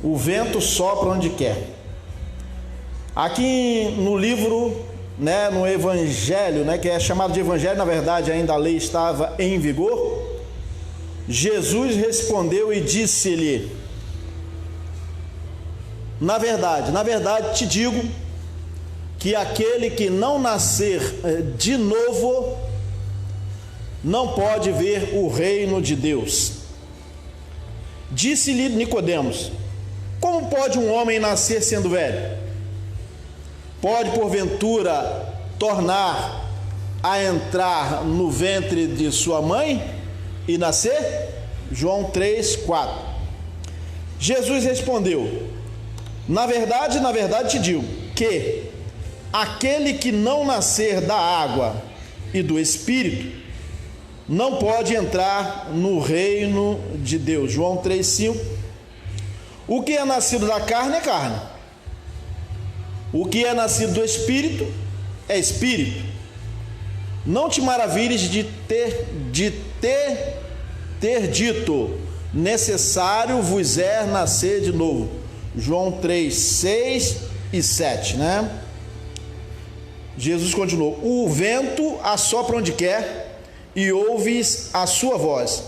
O vento sopra onde quer. Aqui no livro, no Evangelho, que é chamado de Evangelho, na verdade ainda a lei estava em vigor, Jesus respondeu e disse-lhe: na verdade te digo que aquele que não nascer de novo não pode ver o reino de Deus. Disse-lhe Nicodemos: como pode um homem nascer sendo velho? Pode porventura tornar a entrar no ventre de sua mãe e nascer? João 3:4. Jesus respondeu: na verdade te digo que aquele que não nascer da água e do Espírito não pode entrar no reino de Deus. João 3:5. O que é nascido da carne é carne, o que é nascido do Espírito é Espírito. Não te maravilhes de ter dito: necessário vos é nascer de novo. João 3:6 e 7, Jesus continuou: o vento assopra onde quer e ouves a sua voz,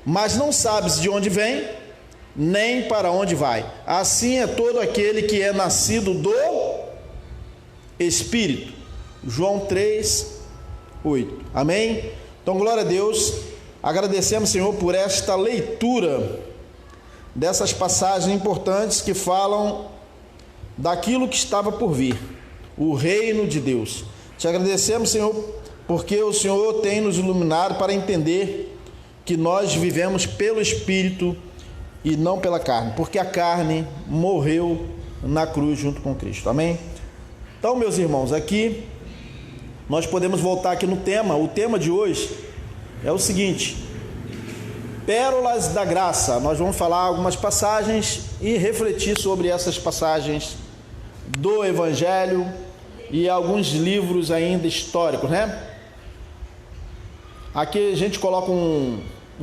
mas não sabes de onde vem, nem para onde vai. Assim é todo aquele que é nascido do Espírito. João 3:8. Amém? Então, glória a Deus. Agradecemos, Senhor, por esta leitura dessas passagens importantes que falam daquilo que estava por vir, o reino de Deus. Te agradecemos, Senhor, porque o Senhor tem nos iluminado para entender que nós vivemos pelo Espírito e não pela carne, porque a carne morreu na cruz junto com Cristo. Amém? Então, meus irmãos, aqui nós podemos voltar aqui no tema. O tema de hoje é o seguinte: pérolas da graça. Nós vamos falar algumas passagens e refletir sobre essas passagens do Evangelho e alguns livros ainda históricos, Aqui a gente coloca um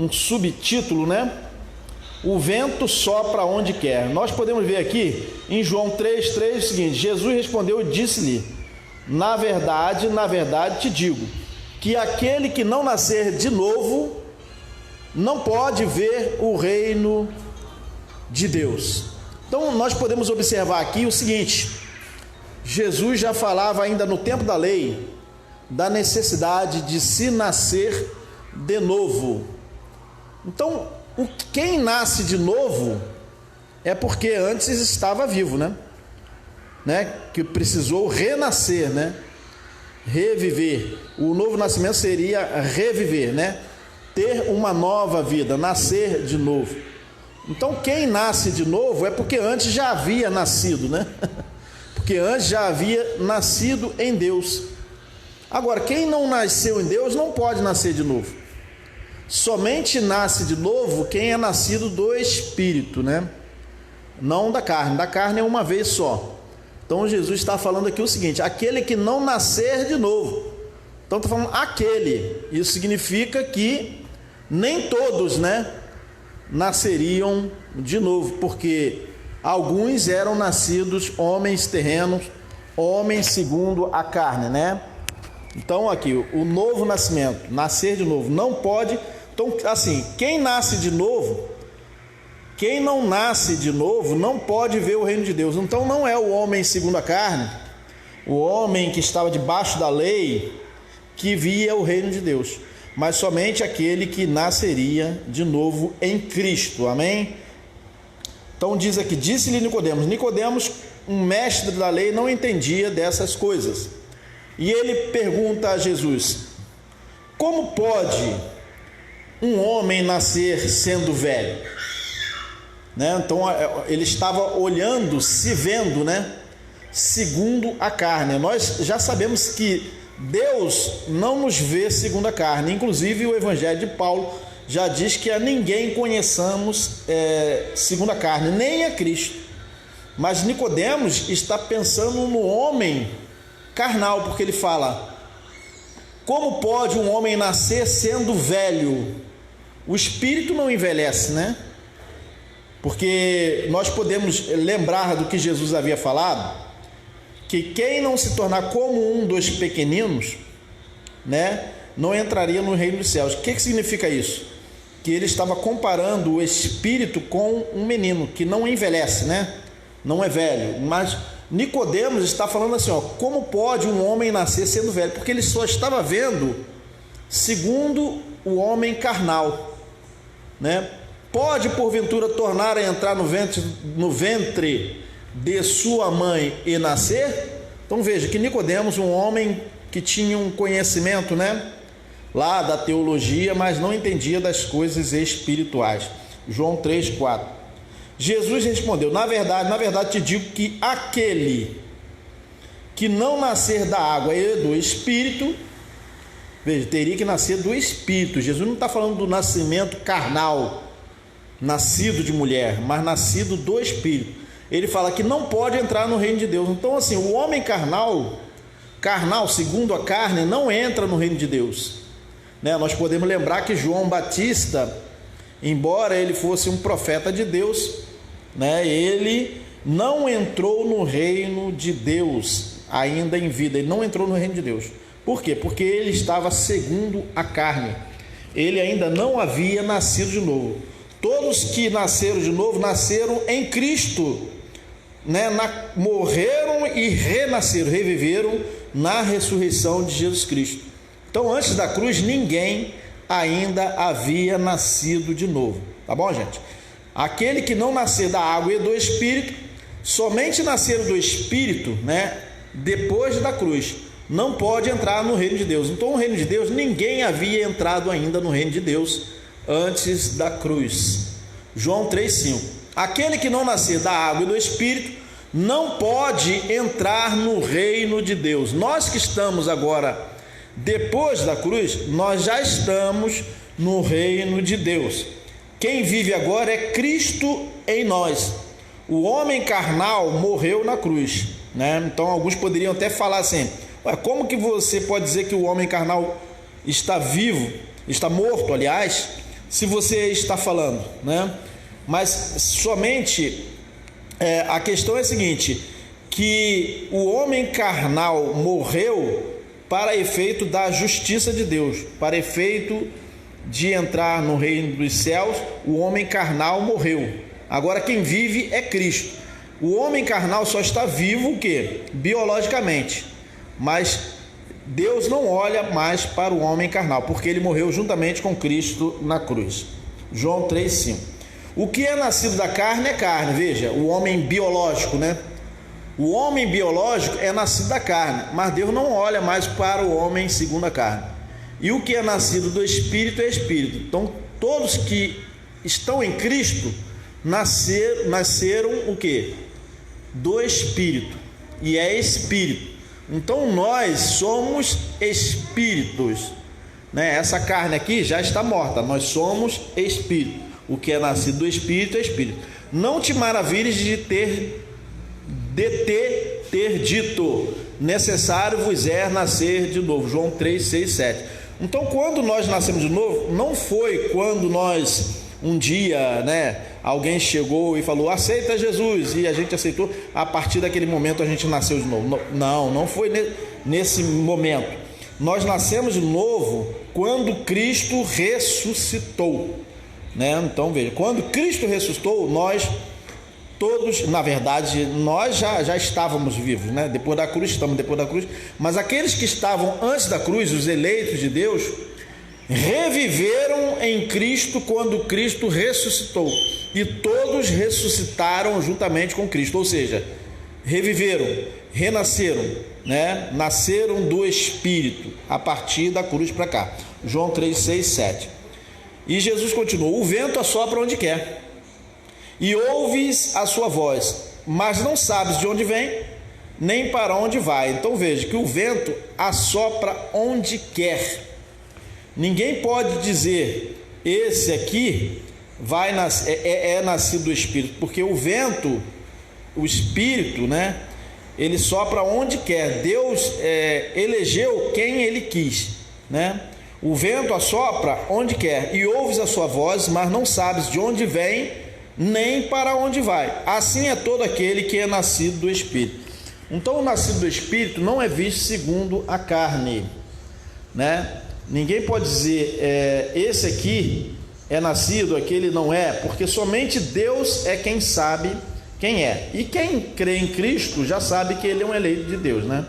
subtítulo, O vento sopra onde quer. Nós podemos ver aqui em João 3:3 o seguinte: Jesus respondeu e disse-lhe: na verdade te digo que aquele que não nascer de novo não pode ver o reino de Deus. Então nós podemos observar aqui o seguinte: Jesus já falava ainda no tempo da lei da necessidade de se nascer de novo. Então, quem nasce de novo é porque antes estava vivo, que precisou renascer, reviver. O novo nascimento seria reviver, ter uma nova vida, nascer de novo. Então, quem nasce de novo é porque antes já havia nascido, porque antes já havia nascido em Deus. Agora, quem não nasceu em Deus não pode nascer de novo. Somente nasce de novo quem é nascido do Espírito, não da carne. Da carne é uma vez só. Então Jesus está falando aqui o seguinte: aquele que não nascer de novo. Então está falando aquele. Isso significa que nem todos, nasceriam de novo, porque alguns eram nascidos homens terrenos, homens segundo a carne, Então aqui, o novo nascimento, nascer de novo, não pode. Então, assim, quem nasce de novo, quem não nasce de novo, não pode ver o reino de Deus. Então não é o homem segundo a carne, o homem que estava debaixo da lei, que via o reino de Deus, mas somente aquele que nasceria de novo em Cristo. Amém? Então diz aqui: disse-lhe Nicodemos. Nicodemos, um mestre da lei, não entendia dessas coisas. E ele pergunta a Jesus: como pode um homem nascer sendo velho? Então ele estava olhando, se vendo, segundo a carne. Nós já sabemos que Deus não nos vê segundo a carne. Inclusive o Evangelho de Paulo já diz que a ninguém conheçamos segundo a carne, nem a Cristo. Mas Nicodemos está pensando no homem carnal, porque ele fala: como pode um homem nascer sendo velho? O espírito não envelhece, Porque nós podemos lembrar do que Jesus havia falado, que quem não se tornar como um dos pequeninos, né, não entraria no reino dos céus. O que significa isso? Que ele estava comparando o espírito com um menino que não envelhece, né? Não é velho. Mas Nicodemos está falando assim, ó, como pode um homem nascer sendo velho? Porque ele só estava vendo segundo o homem carnal, né? Pode porventura tornar a entrar no ventre de sua mãe e nascer? Então veja que Nicodemos, um homem que tinha um conhecimento, né, lá da teologia, mas não entendia das coisas espirituais. João 3:4. Jesus respondeu: na verdade te digo que aquele que não nascer da água e do Espírito, veja, teria que nascer do Espírito. Jesus não está falando do nascimento carnal, nascido de mulher, mas nascido do Espírito. Ele fala que não pode entrar no reino de Deus. Então assim, o homem carnal segundo a carne, não entra no reino de Deus, né? Nós podemos lembrar que João Batista, embora ele fosse um profeta de Deus, né, ele não entrou no reino de Deus ainda em vida. Ele não entrou no reino de Deus. Por quê? Porque ele estava segundo a carne. Ele ainda não havia nascido de novo. Todos que nasceram de novo, nasceram em Cristo, né? Morreram e renasceram, reviveram na ressurreição de Jesus Cristo. Então, antes da cruz, ninguém ainda havia nascido de novo. Tá bom, gente? Aquele que não nascer da água e do Espírito, somente nascer do Espírito, né, depois da cruz, não pode entrar no reino de Deus. Então, no reino de Deus, ninguém havia entrado ainda no reino de Deus antes da cruz. João 3:5. Aquele que não nascer da água e do Espírito não pode entrar no reino de Deus. Nós que estamos agora depois da cruz, nós já estamos no reino de Deus. Quem vive agora é Cristo em nós. O homem carnal morreu na cruz, né? Então alguns poderiam até falar assim: como que você pode dizer que o homem carnal está vivo, está morto, aliás, se você está falando, né? Mas somente a questão é a seguinte, que o homem carnal morreu para efeito da justiça de Deus, para efeito de entrar no reino dos céus. O homem carnal morreu. Agora quem vive é Cristo. O homem carnal só está vivo o quê? Biologicamente. Mas Deus não olha mais para o homem carnal, porque ele morreu juntamente com Cristo na cruz. João 3:5. O que é nascido da carne é carne. Veja, o homem biológico, né? O homem biológico é nascido da carne, mas Deus não olha mais para o homem segundo a carne. E o que é nascido do Espírito é Espírito. Então, todos que estão em Cristo nasceram o quê? Do Espírito. E é Espírito. Então, nós somos espíritos, né? Essa carne aqui já está morta. Nós somos Espírito. O que é nascido do Espírito é Espírito. Não te maravilhes de ter dito: necessário vos é nascer de novo. João 3:6-7. Então, quando nós nascemos de novo, não foi quando nós um dia, né, alguém chegou e falou: aceita Jesus, e a gente aceitou. A partir daquele momento a gente nasceu de novo. Não foi nesse momento. Nós nascemos de novo quando Cristo ressuscitou, né? Então veja, quando Cristo ressuscitou, nós todos, na verdade, nós já estávamos vivos, né? Depois da cruz, estamos depois da cruz. Mas aqueles que estavam antes da cruz, os eleitos de Deus, reviveram em Cristo quando Cristo ressuscitou. E todos ressuscitaram juntamente com Cristo. Ou seja, reviveram, renasceram, né? Nasceram do Espírito a partir da cruz para cá. João 3:6-7. E Jesus continuou: o vento assopra onde quer, e ouves a sua voz, mas não sabes de onde vem, nem para onde vai. Então veja que o vento assopra onde quer. Ninguém pode dizer: esse aqui vai é nascido do Espírito, porque o vento, o Espírito, né, ele sopra onde quer. Deus elegeu quem ele quis, né? O vento assopra onde quer, e ouves a sua voz, mas não sabes de onde vem nem para onde vai. Assim é todo aquele que é nascido do Espírito. Então, o nascido do Espírito não é visto segundo a carne, né? Ninguém pode dizer, esse aqui é nascido, aquele não é, porque somente Deus é quem sabe quem é. E quem crê em Cristo já sabe que ele é um eleito de Deus, né?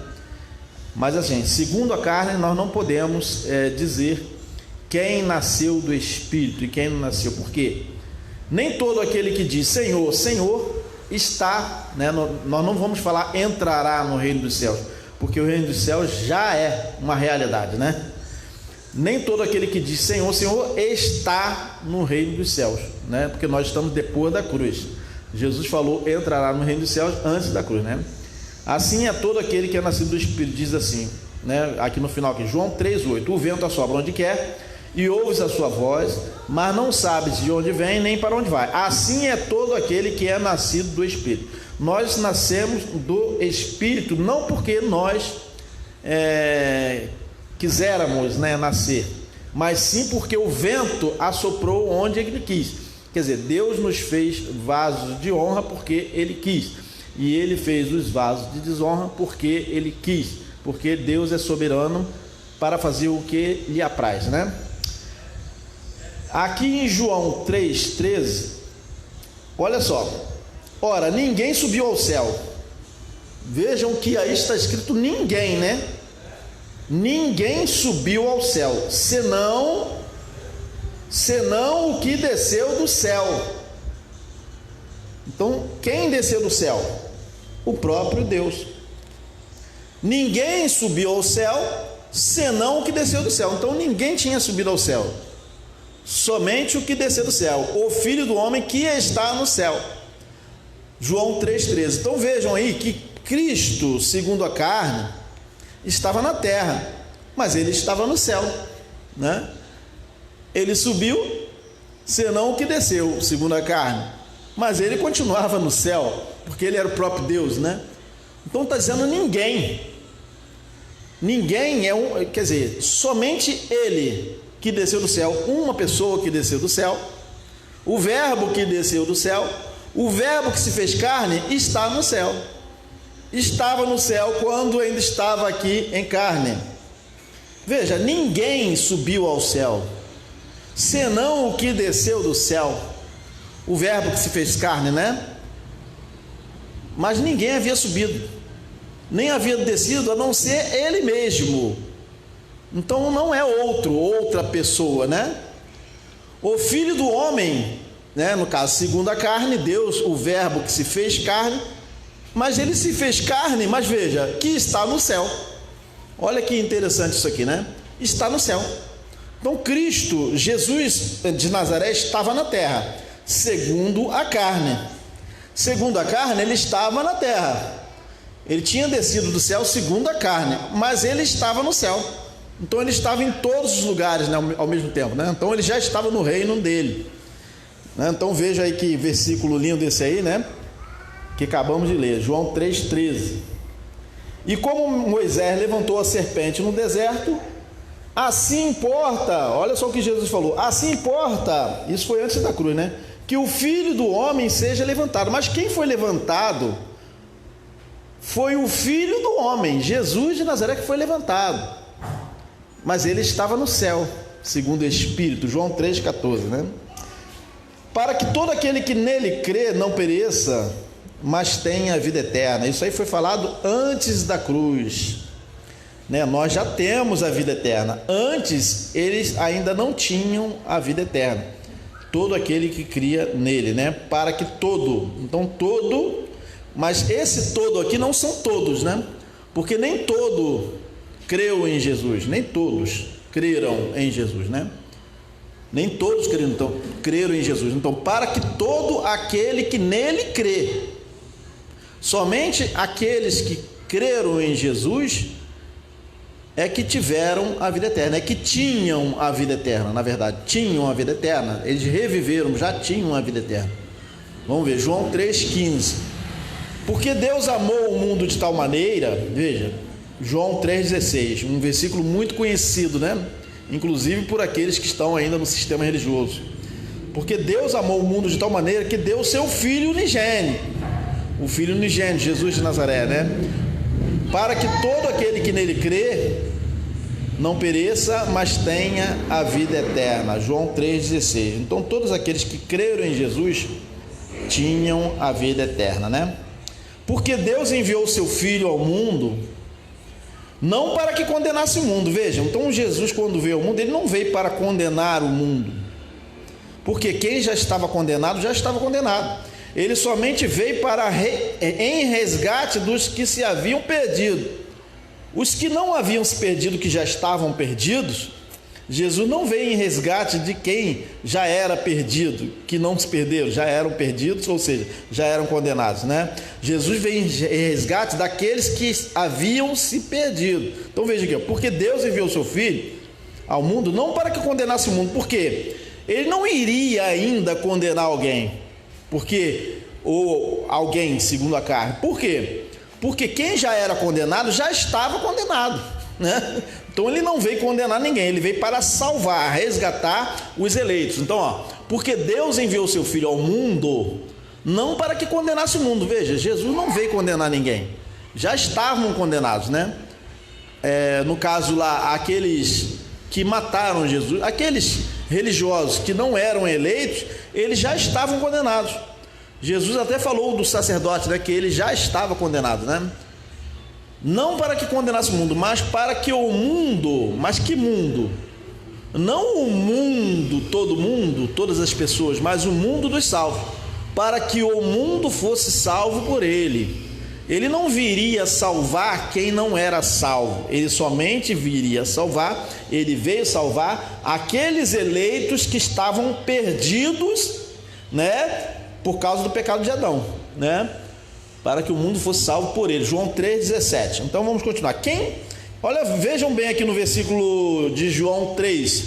Mas assim, segundo a carne, nós não podemos dizer quem nasceu do Espírito e quem não nasceu. Por quê? Nem todo aquele que diz Senhor, Senhor está, né? Nós não vamos falar entrará no reino dos céus, porque o reino dos céus já é uma realidade, né? Nem todo aquele que diz Senhor, Senhor está no reino dos céus, né? Porque nós estamos depois da cruz. Jesus falou entrará no reino dos céus antes da cruz, né? Assim é todo aquele que é nascido do Espírito, diz assim, né? Aqui no final, aqui, João 3,8: o vento assopra onde quer e ouves a sua voz, mas não sabes de onde vem nem para onde vai. Assim é todo aquele que é nascido do Espírito. Nós nascemos do Espírito não porque nós quiséramos, né, nascer, mas sim porque o vento assoprou onde ele quis. Quer dizer, Deus nos fez vasos de honra porque ele quis, e ele fez os vasos de desonra porque ele quis, porque Deus é soberano para fazer o que lhe apraz, né? Aqui em João 3,13, olha só: ora, ninguém subiu ao céu. Vejam que aí está escrito ninguém, né? Ninguém subiu ao céu, senão o que desceu do céu. Então, quem desceu do céu? O próprio Deus. Ninguém subiu ao céu, senão o que desceu do céu. Então, ninguém tinha subido ao céu, somente o que desceu do céu, o Filho do homem que está no céu. João 3,13. Então vejam aí que Cristo, segundo a carne, estava na terra, mas ele estava no céu, né? Ele subiu, senão o que desceu, segundo a carne, mas ele continuava no céu, porque ele era o próprio Deus, né? Então está dizendo ninguém quer dizer, somente ele que desceu do céu, uma pessoa que desceu do céu, o verbo que desceu do céu, o verbo que se fez carne está no céu. Estava no céu quando ainda estava aqui em carne. Veja, ninguém subiu ao céu, senão o que desceu do céu, o verbo que se fez carne, né? Mas ninguém havia subido, nem havia descido, a não ser ele mesmo. Então não é outra pessoa, né? O Filho do homem, né? No caso, segundo a carne, Deus, o verbo que se fez carne, mas ele se fez carne, mas veja, que está no céu. Olha que interessante isso aqui, né? Está no céu. Então Cristo, Jesus de Nazaré, estava na terra, segundo a carne. Segundo a carne, ele estava na terra. Ele tinha descido do céu segundo a carne, mas ele estava no céu. Então ele estava em todos os lugares, né, ao mesmo tempo, né? Então ele já estava no reino dele, né? Então veja aí que versículo lindo esse aí, né? Que acabamos de ler, João 3,13. E como Moisés levantou a serpente no deserto, assim importa, olha só o que Jesus falou, assim importa, isso foi antes da cruz, né? Que o Filho do homem seja levantado. Mas quem foi levantado foi o Filho do homem, Jesus de Nazaré, que foi levantado. Mas ele estava no céu, segundo o Espírito, João 3,14, né? Para que todo aquele que nele crê não pereça, mas tenha a vida eterna. Isso aí foi falado antes da cruz, né? Nós já temos a vida eterna. Antes eles ainda não tinham a vida eterna. Todo aquele que cria nele, né? Para que todo, então todo, mas esse todo aqui não são todos, né? Porque nem todo creu em Jesus, nem todos creram em Jesus, né? Nem todos creram em Jesus. Então, para que todo aquele que nele crê, somente aqueles que creram em Jesus é que tiveram a vida eterna, é que tinham a vida eterna, na verdade, tinham a vida eterna, eles reviveram, já tinham a vida eterna. Vamos ver, João 3,15. Porque Deus amou o mundo de tal maneira, veja, João 3,16, um versículo muito conhecido, né? Inclusive por aqueles que estão ainda no sistema religioso. Porque Deus amou o mundo de tal maneira que deu o seu Filho unigênito, o Filho unigênito, Jesus de Nazaré, né? Para que todo aquele que nele crê não pereça, mas tenha a vida eterna. João 3,16. Então todos aqueles que creram em Jesus tinham a vida eterna, né? Porque Deus enviou o seu Filho ao mundo não para que condenasse o mundo. Vejam, então Jesus, quando veio ao mundo, ele não veio para condenar o mundo, porque quem já estava condenado, já estava condenado. Ele somente veio para em resgate dos que se haviam perdido. Os que não haviam se perdido, que já estavam perdidos, Jesus não veio em resgate de quem já era perdido, que não se perderam, já eram perdidos, ou seja, já eram condenados, né? Jesus veio em resgate daqueles que haviam se perdido. Então veja aqui, porque Deus enviou o seu Filho ao mundo não para que condenasse o mundo, porque ele não iria ainda condenar alguém, ou alguém segundo a carne. Por quê? Porque quem já era condenado já estava condenado, né? Então ele não veio condenar ninguém, ele veio para salvar, resgatar os eleitos. Então, porque Deus enviou o seu Filho ao mundo, não para que condenasse o mundo. Veja, Jesus não veio condenar ninguém, já estavam condenados, né? No caso lá, aqueles que mataram Jesus, aqueles religiosos que não eram eleitos, eles já estavam condenados. Jesus até falou do sacerdote, né, que ele já estava condenado, né? Não para que condenasse o mundo, mas para que o mundo, mas que mundo? Não o mundo, todo mundo, todas as pessoas, mas o mundo dos salvos, para que o mundo fosse salvo por ele. Ele não viria salvar quem não era salvo, ele somente viria salvar, ele veio salvar aqueles eleitos que estavam perdidos, né, por causa do pecado de Adão, né? Para que o mundo fosse salvo por ele. João 3,17. Então vamos continuar. Olha, vejam bem aqui no versículo de João 3,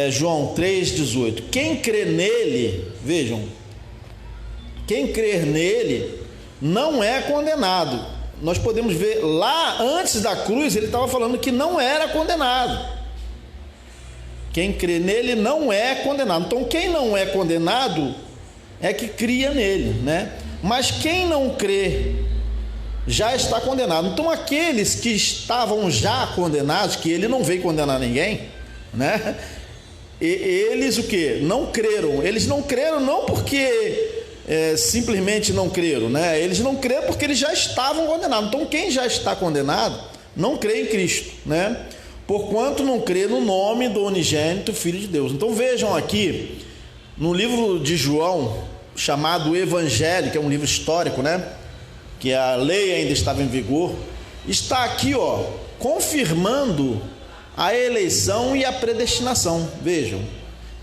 João 3,18. Quem crê nele, vejam, quem crer nele não é condenado. Nós podemos ver lá antes da cruz, ele estava falando que não era condenado. Quem crê nele não é condenado. Então quem não é condenado é que cria nele, né? Mas quem não crê já está condenado. Então aqueles que estavam já condenados, que ele não veio condenar ninguém, né? Eles o que? Não creram. Eles não creram não porque simplesmente não creram, né? Eles não creram porque eles já estavam condenados. Então quem já está condenado não crê em Cristo, né? Porquanto não crê no nome do unigênito Filho de Deus. Então vejam aqui no livro de João, chamado Evangelho, que é um livro histórico, né? Que a lei ainda estava em vigor, está aqui, confirmando a eleição e a predestinação. Vejam,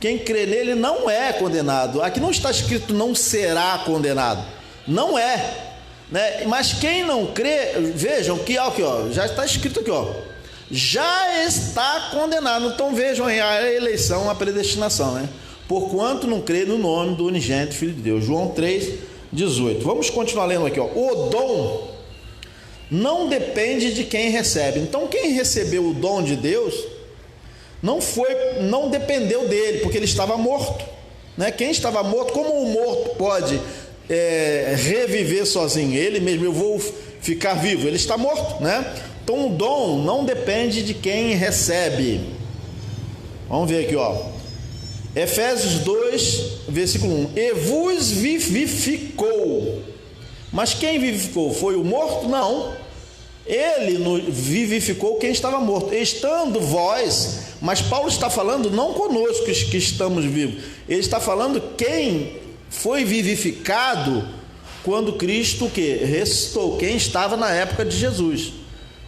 quem crê nele não é condenado. Aqui não está escrito não será condenado, não é, né? Mas quem não crê, vejam que aqui, já está escrito aqui, já está condenado. Então vejam aí a eleição, a predestinação, né? Porquanto não crê no nome do unigênito Filho de Deus. João 3,18. Vamos continuar lendo aqui, O dom não depende de quem recebe. Então quem recebeu o dom de Deus não dependeu dele, porque ele estava morto, né? Quem estava morto, como o morto pode reviver sozinho? Ele mesmo, eu vou ficar vivo, ele está morto, né? Então o dom não depende de quem recebe. Vamos ver aqui, Efésios 2, versículo 1. E vos vivificou. Mas quem vivificou? Foi o morto? Não. Ele vivificou quem estava morto, estando vós. Mas Paulo está falando não conosco que estamos vivos. Ele está falando quem foi vivificado quando Cristo ressuscitou, quem estava na época de Jesus.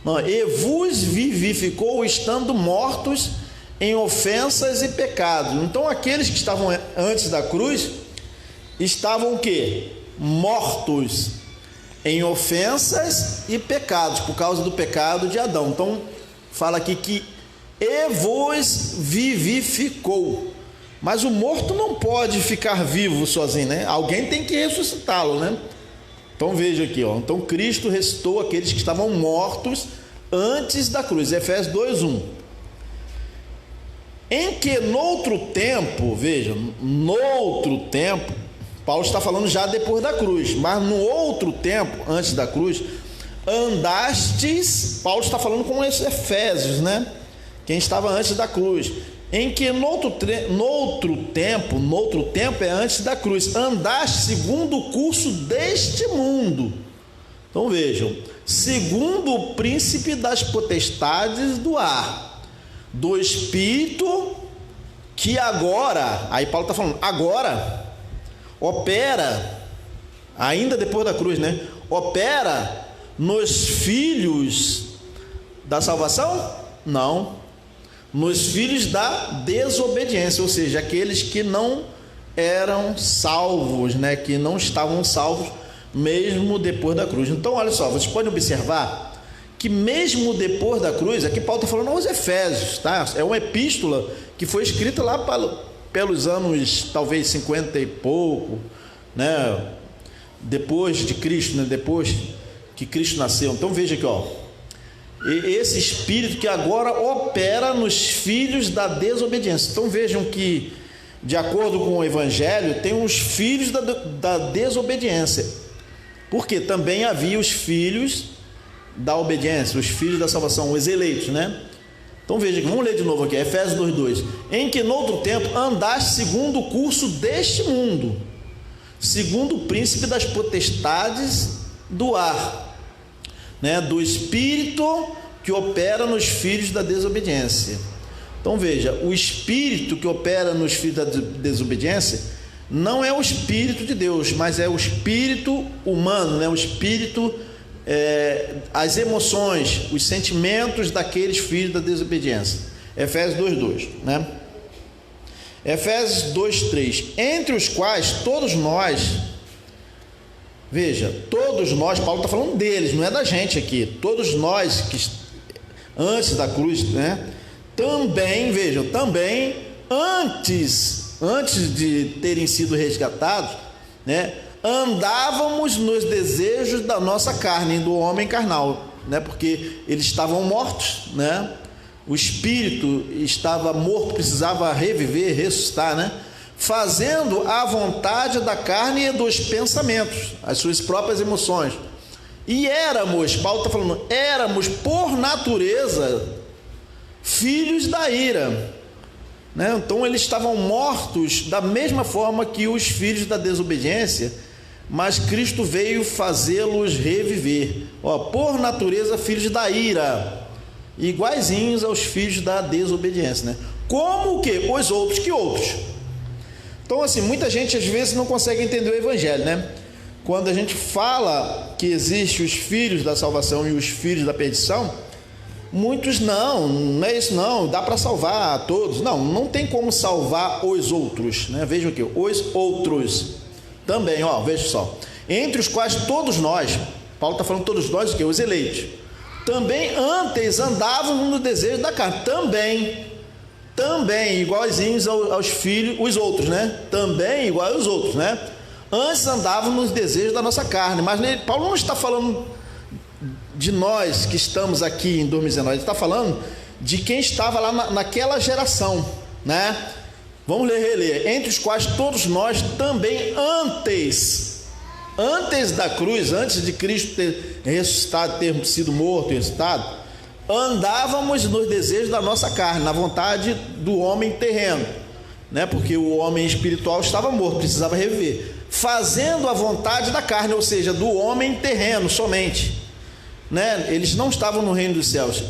Não, e vos vivificou estando mortos em ofensas e pecados. Então aqueles que estavam antes da cruz estavam o quê? Mortos em ofensas e pecados, por causa do pecado de Adão. Então fala aqui que e vos vivificou. Mas o morto não pode ficar vivo sozinho, né? Alguém tem que ressuscitá-lo, né? Então veja aqui, Então Cristo ressuscitou aqueles que estavam mortos antes da cruz. Efésios 2:1. em que noutro tempo, veja, noutro tempo, Paulo está falando já depois da cruz, mas no outro tempo, antes da cruz, andastes, Paulo está falando com esses Efésios, né? Quem estava antes da cruz, em que noutro tempo é antes da cruz, andaste segundo o curso deste mundo. Então vejam, segundo o príncipe das potestades do ar, do espírito que agora, aí Paulo está falando, agora opera, ainda depois da cruz, né? Opera nos filhos da salvação? Não. Nos filhos da desobediência, ou seja, aqueles que não eram salvos, né? Que não estavam salvos mesmo depois da cruz. Então, olha só, vocês podem observar que mesmo depois da cruz, aqui Paulo está falando aos Efésios, tá? É uma epístola que foi escrita lá pelos anos, talvez 50 e pouco, né? Depois de Cristo, né? Depois que Cristo nasceu. Então, veja aqui, ó. Esse espírito que agora opera nos filhos da desobediência. Então vejam que, de acordo com o Evangelho, tem os filhos da desobediência, porque também havia os filhos da obediência, os filhos da salvação, os eleitos, né? Então veja, vamos ler de novo aqui, Efésios 2:2. Em que noutro tempo andaste segundo o curso deste mundo, segundo o príncipe das potestades do ar, né, do espírito que opera nos filhos da desobediência. Então veja, o espírito que opera nos filhos da desobediência não é o espírito de Deus, mas é o espírito humano, né, o espírito, as emoções, os sentimentos daqueles filhos da desobediência. Efésios 2:2, né? Efésios 2:3, entre os quais todos nós, veja, todos nós, Paulo está falando deles, não é da gente aqui, todos nós que antes da cruz, né? Também, vejam, também antes de terem sido resgatados, né? Andávamos nos desejos da nossa carne, do homem carnal, né? Porque eles estavam mortos, né? O espírito estava morto, precisava reviver, ressuscitar, né? Fazendo a vontade da carne e dos pensamentos, as suas próprias emoções. E éramos, Paulo está falando, éramos por natureza filhos da ira, né? Então eles estavam mortos da mesma forma que os filhos da desobediência, mas Cristo veio fazê-los reviver. Ó, por natureza filhos da ira, iguaizinhos aos filhos da desobediência, né? Como o que? Os outros, que outros? Então, assim, muita gente às vezes não consegue entender o Evangelho, né? Quando a gente fala que existe os filhos da salvação e os filhos da perdição, muitos não é isso não, dá para salvar a todos. Não tem como salvar os outros, né? Vejam aqui, os outros também, ó, veja só. Entre os quais todos nós, Paulo está falando todos nós, o que? Os eleitos. Também antes andávamos no desejo da carne, também iguaizinhos aos filhos, os outros, né? Também igual aos outros, né? Antes andávamos nos desejos da nossa carne, mas Paulo não está falando de nós que estamos aqui em 2019, ele está falando de quem estava lá naquela geração, né? Vamos reler. Entre os quais todos nós também antes da cruz, antes de Cristo ter ressuscitado, ter sido morto e ressuscitado, andávamos nos desejos da nossa carne, na vontade do homem terreno, né? Porque o homem espiritual estava morto, precisava reviver, fazendo a vontade da carne, ou seja, do homem terreno somente, né? Eles não estavam no reino dos céus,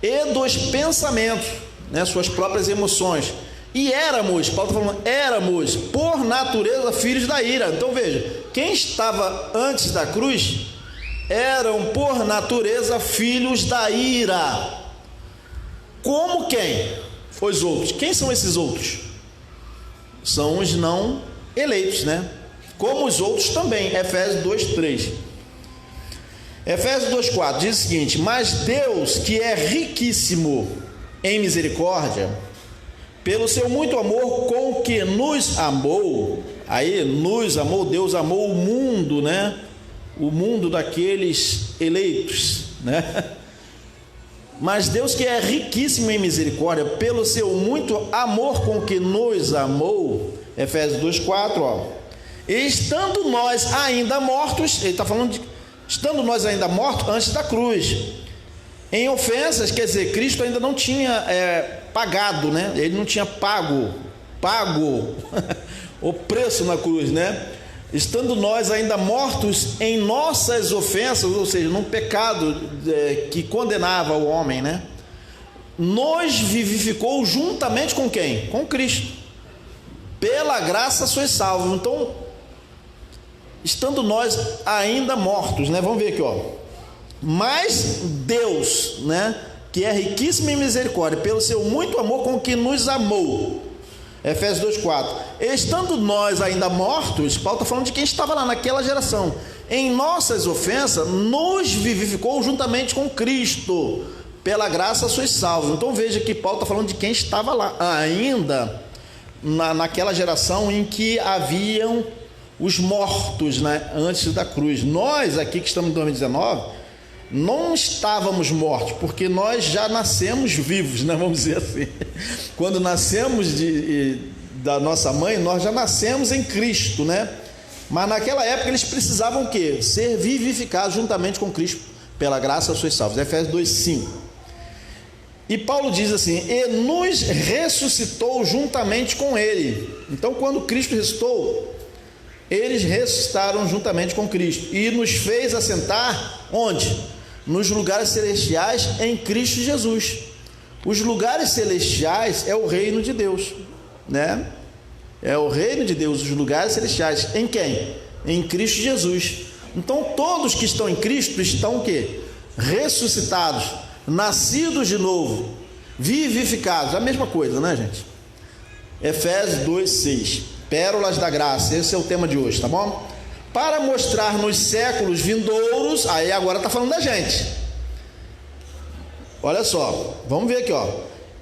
e dos pensamentos, né? Suas próprias emoções. E éramos, Paulo está falando, éramos por natureza filhos da ira. Então veja, quem estava antes da cruz eram por natureza filhos da ira. Como quem? Os outros. Quem são esses outros? São os não eleitos, né? Como os outros também. Efésios 2:3. Efésios 2:4 diz o seguinte: mas Deus, que é riquíssimo em misericórdia, pelo seu muito amor com que nos amou, aí nos amou, Deus amou o mundo, né? O mundo daqueles eleitos, né? Mas Deus, que é riquíssimo em misericórdia, pelo seu muito amor com que nos amou, Efésios 2,4, ó, estando nós ainda mortos, ele está falando de estando nós ainda mortos antes da cruz, em ofensas, quer dizer, Cristo ainda não tinha pagado, né? Ele não tinha pago o preço na cruz, né? Estando nós ainda mortos em nossas ofensas, ou seja, num pecado que condenava o homem, né? Nos vivificou juntamente com quem? Com Cristo. Pela graça sois salvos. Então, estando nós ainda mortos, né? Vamos ver aqui, ó. Mas Deus, né, que é riquíssimo em misericórdia, pelo seu muito amor com que nos amou, Efésios 2,4, estando nós ainda mortos, Paulo está falando de quem estava lá naquela geração, em nossas ofensas, nos vivificou juntamente com Cristo, pela graça sois salvos. Então veja que Paulo está falando de quem estava lá ainda naquela geração em que haviam os mortos, né, antes da cruz. Nós aqui que estamos em 2019 não estávamos mortos, porque nós já nascemos vivos, né, vamos dizer assim. Quando nascemos da nossa mãe, nós já nascemos em Cristo, né? Mas naquela época eles precisavam o quê? Ser vivificados juntamente com Cristo, pela graça sois salvos. Efésios 2,5. E Paulo diz assim: e nos ressuscitou juntamente com ele. Então, quando Cristo ressuscitou, eles ressuscitaram juntamente com Cristo e nos fez assentar onde? Nos lugares celestiais em Cristo Jesus. Os lugares celestiais é o reino de Deus, né? É o reino de Deus, os lugares celestiais. Em quem? Em Cristo Jesus. Então todos que estão em Cristo estão o quê? Ressuscitados, nascidos de novo, vivificados. A mesma coisa, né, gente? Efésios 2,6. Pérolas da graça, esse é o tema de hoje, tá bom? Para mostrar nos séculos vindouros, aí agora está falando da gente. Olha só, vamos ver aqui, ó.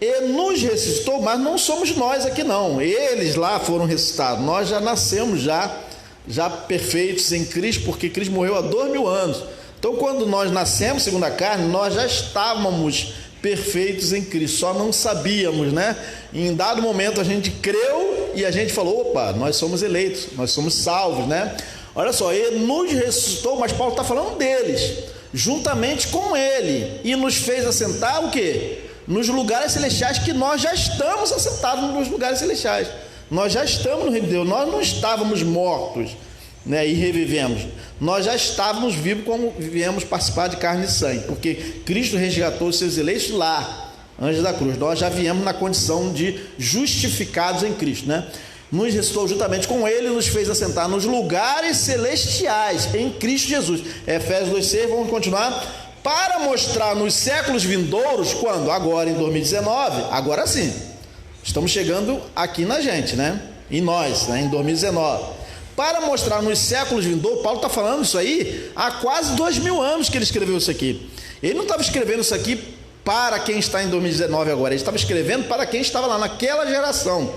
E nos ressuscitou, mas não somos nós aqui não. Eles lá foram ressuscitados. Nós já nascemos já perfeitos em Cristo, porque Cristo morreu há 2000 anos. Então, quando nós nascemos segundo a carne, nós já estávamos perfeitos em Cristo, só não sabíamos, né? Em dado momento a gente creu e a gente falou: opa, nós somos eleitos, nós somos salvos, né? Olha só, ele nos ressuscitou, mas Paulo está falando deles, juntamente com ele, e nos fez assentar o quê? Nos lugares celestiais, que nós já estamos assentados nos lugares celestiais, nós já estamos no reino de Deus, nós não estávamos mortos, né, e revivemos, nós já estávamos vivos como viemos participar de carne e sangue, porque Cristo resgatou os seus eleitos lá, antes da cruz. Nós já viemos na condição de justificados em Cristo, né? Nos ressuscitou juntamente com ele e nos fez assentar nos lugares celestiais em Cristo Jesus. Efésios 2,6, vamos continuar. Para mostrar nos séculos vindouros, quando? Agora em 2019, agora sim, estamos chegando aqui na gente, né? Em nós, né? Em 2019. Para mostrar nos séculos vindouros, Paulo está falando isso aí há quase 2000 anos que ele escreveu isso aqui. Ele não estava escrevendo isso aqui para quem está em 2019 agora, ele estava escrevendo para quem estava lá naquela geração.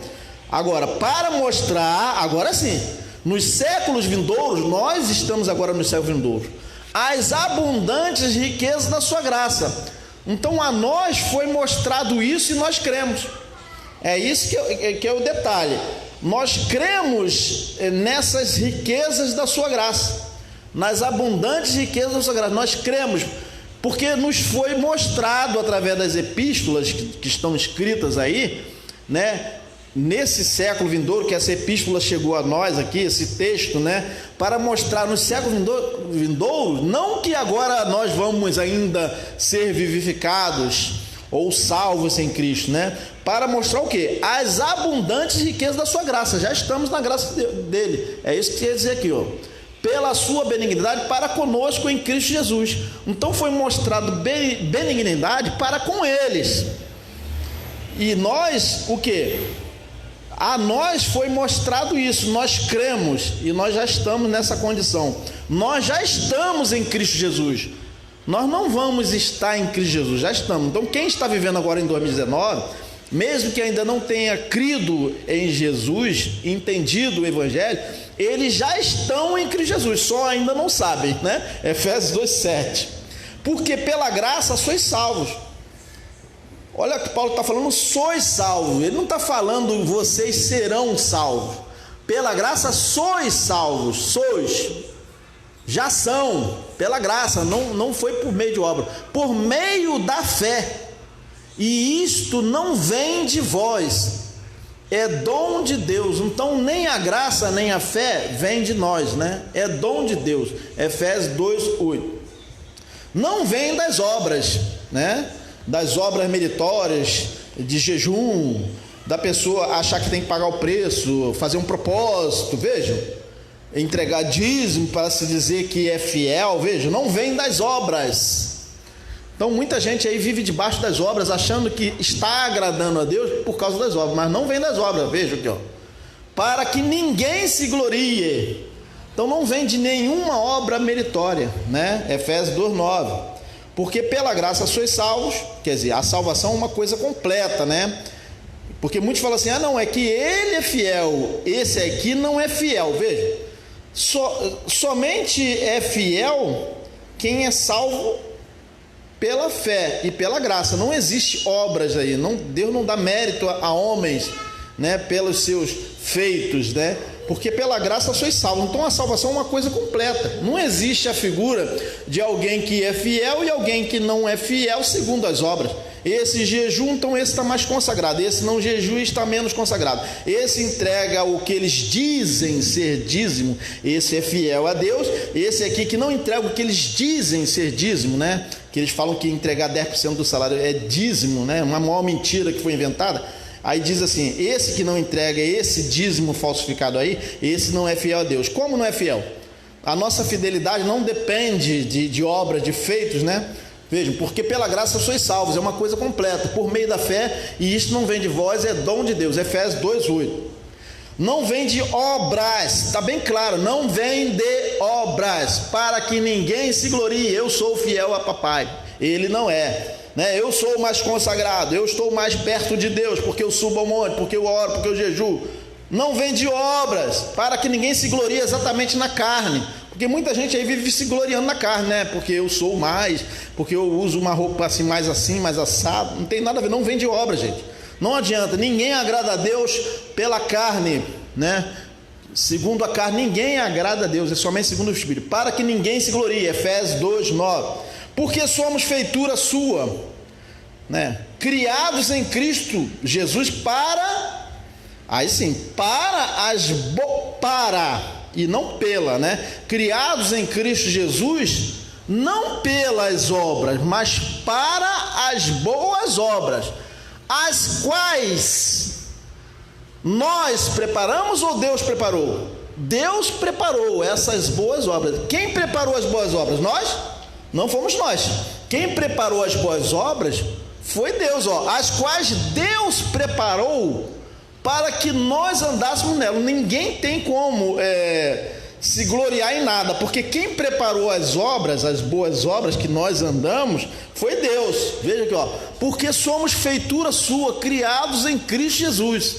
Agora, para mostrar, agora sim, nos séculos vindouros, nós estamos agora nos séculos vindouros, as abundantes riquezas da sua graça. Então a nós foi mostrado isso e nós cremos. É isso que é o detalhe. Nós cremos nessas riquezas da sua graça, nas abundantes riquezas da sua graça. Nós cremos porque nos foi mostrado através das epístolas que estão escritas aí, né? Nesse século vindouro, que essa epístola chegou a nós aqui, esse texto, né? Para mostrar no século vindouro, não que agora nós vamos ainda ser vivificados ou salvos em Cristo, né? Para mostrar o quê? As abundantes riquezas da sua graça. Já estamos na graça dele. É isso que quer dizer aqui, ó. Pela sua benignidade para conosco em Cristo Jesus. Então foi mostrado benignidade para com eles. E nós, o quê? A nós foi mostrado isso, nós cremos e nós já estamos nessa condição. Nós já estamos em Cristo Jesus. Nós não vamos estar em Cristo Jesus, já estamos. Então quem está vivendo agora em 2019, mesmo que ainda não tenha crido em Jesus, entendido o Evangelho, eles já estão em Cristo Jesus, só ainda não sabem, né? Efésios 2,7. Porque pela graça sois salvos. Olha que Paulo está falando, sois salvos. Ele não está falando vocês serão salvos. Pela graça sois salvos, sois, já são, pela graça, não foi por meio de obra, por meio da fé. E isto não vem de vós, é dom de Deus. Então nem a graça nem a fé vem de nós, né? É dom de Deus. Efésios 2:8. Não vem das obras, né? Das obras meritórias, de jejum, da pessoa achar que tem que pagar o preço, fazer um propósito, vejam, entregar dízimo para se dizer que é fiel, vejam, não vem das obras. Então muita gente aí vive debaixo das obras, achando que está agradando a Deus por causa das obras, mas não vem das obras, vejam aqui, ó, para que ninguém se glorie. Então não vem de nenhuma obra meritória, né? Efésios 2:9. Porque pela graça sois salvos, quer dizer, a salvação é uma coisa completa, né? Porque muitos falam assim, não, é que ele é fiel, esse aqui não é fiel. Veja, somente é fiel quem é salvo pela fé e pela graça. Não existe obras aí, Deus não dá mérito a homens, né, pelos seus feitos, né? Porque pela graça sois salvos. Então a salvação é uma coisa completa. Não existe a figura de alguém que é fiel e alguém que não é fiel segundo as obras. Esse jejum, então esse está mais consagrado, esse não jejua e está menos consagrado. Esse entrega o que eles dizem ser dízimo, esse é fiel a Deus. Esse aqui que não entrega o que eles dizem ser dízimo, né? Que eles falam que entregar 10% do salário é dízimo, né? Uma maior mentira que foi inventada. Aí diz assim, esse que não entrega esse dízimo falsificado aí, esse não é fiel a Deus. Como não é fiel? A nossa fidelidade não depende de obras, de feitos, né? Vejam, porque pela graça sois salvos, é uma coisa completa, por meio da fé, e isto não vem de vós, é dom de Deus. Efésios 2:8. Não vem de obras, está bem claro, não vem de obras, para que ninguém se glorie. Eu sou fiel a papai, ele não é, né? Eu sou mais consagrado, eu estou mais perto de Deus, porque eu subo ao monte, porque eu oro, porque eu jejuo. Não vem de obras, para que ninguém se glorie exatamente na carne. Porque muita gente aí vive se gloriando na carne, né? Porque eu sou mais, porque eu uso uma roupa assim, mais assado. Não tem nada a ver, não vem de obra, gente. Não adianta, ninguém agrada a Deus pela carne, né? Segundo a carne, ninguém agrada a Deus, é somente segundo o Espírito. Para que ninguém se glorie, Efésios 2:9. Porque somos feitura sua, né? Criados em Cristo Jesus para, aí sim, e não pela, né? Criados em Cristo Jesus, não pelas obras, mas para as boas obras, as quais nós preparamos ou Deus preparou? Deus preparou essas boas obras. Quem preparou as boas obras? Nós? Não fomos nós. Quem preparou as boas obras foi Deus, ó, as quais Deus preparou para que nós andássemos nela. Ninguém tem como se gloriar em nada, porque quem preparou as obras, as boas obras que nós andamos, foi Deus. Veja aqui, ó, porque somos feitura sua, criados em Cristo Jesus.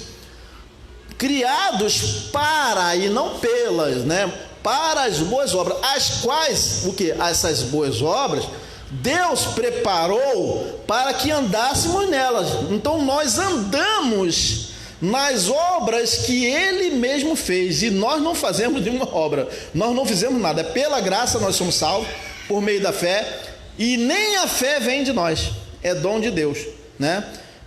Criados para e não pelas, né? Para as boas obras, as quais, o que? Essas boas obras, Deus preparou para que andássemos nelas. Então nós andamos nas obras que Ele mesmo fez, e nós não fazemos nenhuma obra, nós não fizemos nada, é pela graça nós somos salvos, por meio da fé, e nem a fé vem de nós, é dom de Deus, né?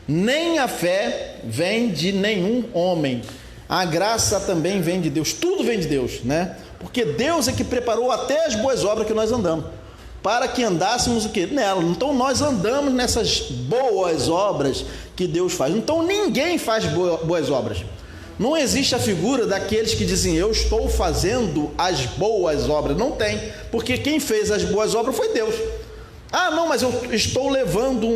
Nem a fé vem de nenhum homem, a graça também vem de Deus, tudo vem de Deus, né? Porque Deus é que preparou até as boas obras que nós andamos, para que andássemos o quê? Nela. Então nós andamos nessas boas obras que Deus faz. Então ninguém faz boas obras. Não existe a figura daqueles que dizem eu estou fazendo as boas obras. Não tem, porque quem fez as boas obras foi Deus. Ah, não, mas eu estou levando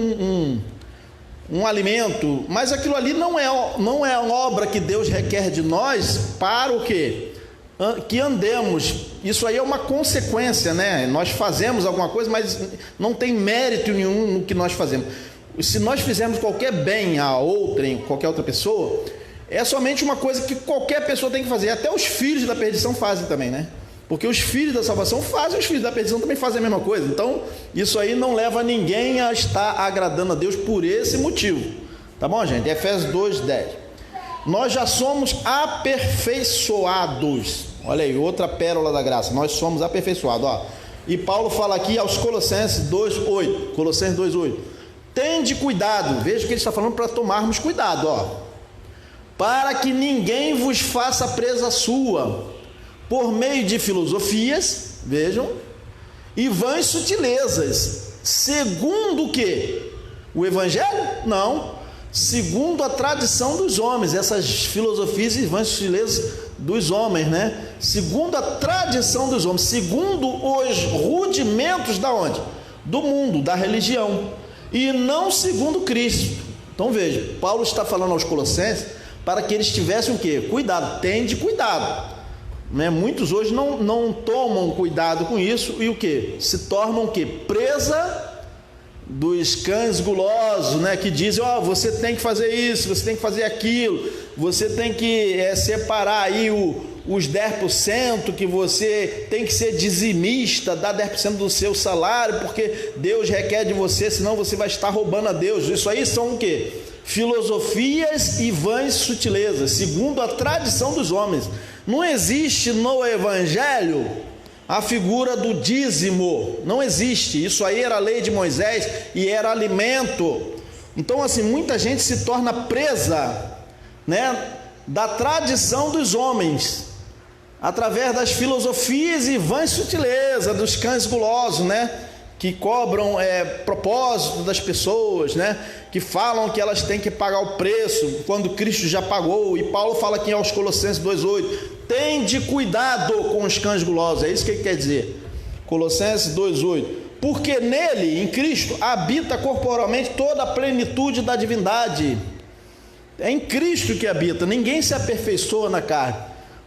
um alimento, mas aquilo ali não é a obra que Deus requer de nós para o quê? Que andemos. Isso aí é uma consequência, né? Nós fazemos alguma coisa, mas não tem mérito nenhum no que nós fazemos. Se nós fizermos qualquer bem a outrem, qualquer outra pessoa, é somente uma coisa que qualquer pessoa tem que fazer. Até os filhos da perdição fazem também, né? Porque os filhos da salvação fazem, os filhos da perdição também fazem a mesma coisa. Então, isso aí não leva ninguém a estar agradando a Deus por esse motivo. Tá bom, gente? Efésios 2:10. Nós já somos aperfeiçoados. Olha aí, outra pérola da graça. Nós somos aperfeiçoados, ó. E Paulo fala aqui aos Colossenses 2:8. Colossenses 2:8. Tende cuidado. Veja que ele está falando para tomarmos cuidado, ó. Para que ninguém vos faça presa sua, por meio de filosofias, vejam, e vãs sutilezas, segundo o quê? O Evangelho? Não. Segundo a tradição dos homens, essas filosofias e vãs sutilezas dos homens, né? Segundo a tradição dos homens, segundo os rudimentos da onde? Do mundo, da religião, e não segundo Cristo. Então veja, Paulo está falando aos Colossenses para que eles tivessem o quê? Cuidado, tende cuidado. Né? Muitos hoje não tomam cuidado com isso e o quê? Se tornam o quê? Presa dos cães gulosos, né? Que dizem, ó, você tem que fazer isso, você tem que fazer aquilo, você tem que separar aí os 10%, que você tem que ser dizimista, dar 10% do seu salário, porque Deus requer de você, senão você vai estar roubando a Deus. Isso aí são o quê? Filosofias e vãs sutilezas, segundo a tradição dos homens. Não existe no Evangelho a figura do dízimo, não existe. Isso aí era a lei de Moisés e era alimento. Então, assim, muita gente se torna presa, né, da tradição dos homens, através das filosofias e vãs sutilezas dos cães gulosos, né, que cobram propósito das pessoas, né, que falam que elas têm que pagar o preço quando Cristo já pagou. E Paulo fala aqui aos Colossenses 2:8, tende cuidado com os cães gulosos. É isso que ele quer dizer. Colossenses 2:8, porque nele, em Cristo, habita corporalmente toda a plenitude da divindade. É em Cristo que habita, ninguém se aperfeiçoa na carne,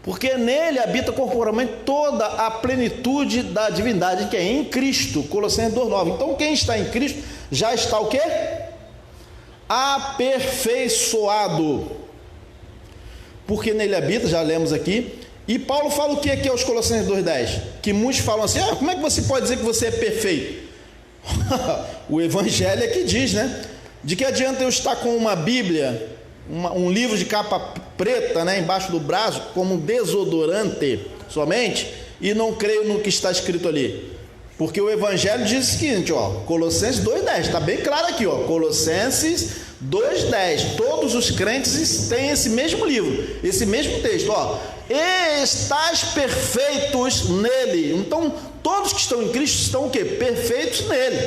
porque nele habita corporalmente toda a plenitude da divindade, que é em Cristo. Colossenses 2:9. Então quem está em Cristo já está o quê? Aperfeiçoado, porque nele habita, já lemos aqui. E Paulo fala o que aqui aos Colossenses 2:10? Que muitos falam assim, como é que você pode dizer que você é perfeito? O Evangelho é que diz, né? De que adianta eu estar com uma Bíblia, um livro de capa preta, né, embaixo do braço, como desodorante somente, e não creio no que está escrito ali? Porque o Evangelho diz o seguinte, ó, Colossenses 2:10, está bem claro aqui, ó, Colossenses 2:10, todos os crentes têm esse mesmo livro, esse mesmo texto, ó, estais perfeitos nele. Então, todos que estão em Cristo estão o quê? Perfeitos nele,